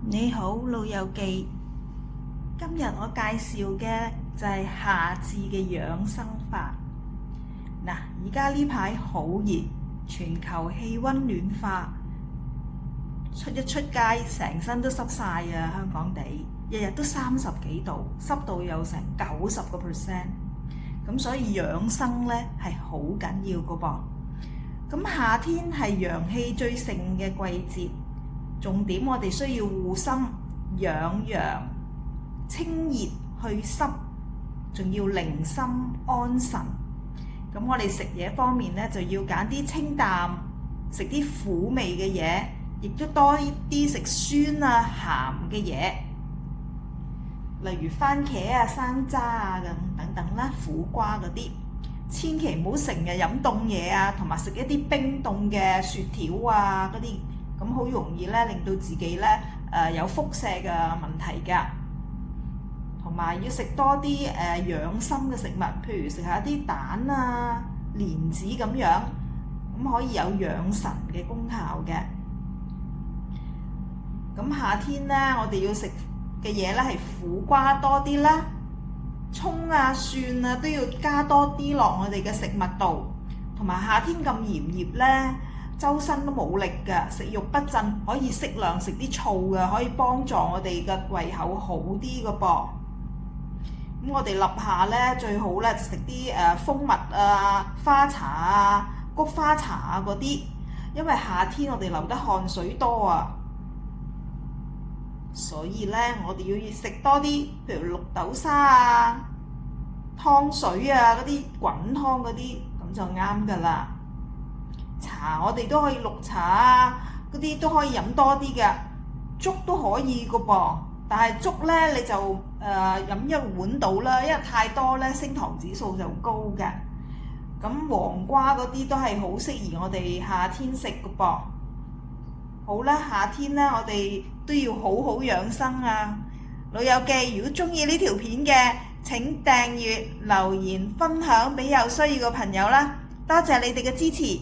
你好，老友記。今日我介紹嘅就係夏至嘅養生法。嗱，而家呢排好熱，全球氣溫暖化，出街成身都濕晒啊！香港地日日都30幾度，濕度有成90%。咁所以養生呢係好緊要㗎噃。咁夏天係陽氣最盛嘅季節。重點我哋需要護心、養陽、清熱、去濕，仲要寧心安神。咁我哋食嘢方面呢，就要揀啲清淡，食啲苦味嘅嘢，亦都多啲食酸啊、鹹嘅嘢，例如番茄啊、山楂啊咁等等啦，苦瓜嗰啲。千祈唔好成日飲凍嘢啊，同埋食一啲冰凍嘅雪條啊嗰啲。咁好容易咧，令到自己咧有腹瀉嘅問題㗎，同埋要食多啲養心嘅食物，譬如食下啲蛋啊、蓮子咁樣，咁可以有養神嘅功效嘅。咁夏天咧，我哋要食嘅嘢咧係苦瓜多啲啦，葱啊、蒜啊都要加多啲落我哋嘅食物度，同埋夏天咁炎熱咧，周身都冇力㗎，食慾不振，可以適量食啲醋㗎，可以幫助我哋嘅胃口好啲㗎噃。咁我哋立夏咧，最好咧就食啲蜂蜜啊、花茶啊、菊花茶啊嗰啲，因為夏天我哋流得汗水多啊，所以咧我哋要食多啲，譬如綠豆沙啊、湯水啊嗰啲滾湯嗰啲，咁就啱㗎啦。茶我哋都可以綠茶啊，嗰啲都可以飲多啲嘅，粥都可以㗎噃。但係粥咧你就飲一碗到啦，因為太多咧升糖指數就高嘅。咁黃瓜嗰啲都係好適宜我哋夏天食㗎噃。好啦，夏天咧我哋都要好好養生啊！老友記，如果中意呢條片嘅，請訂閱、留言、分享俾有需要嘅朋友啦。多謝你哋嘅支持。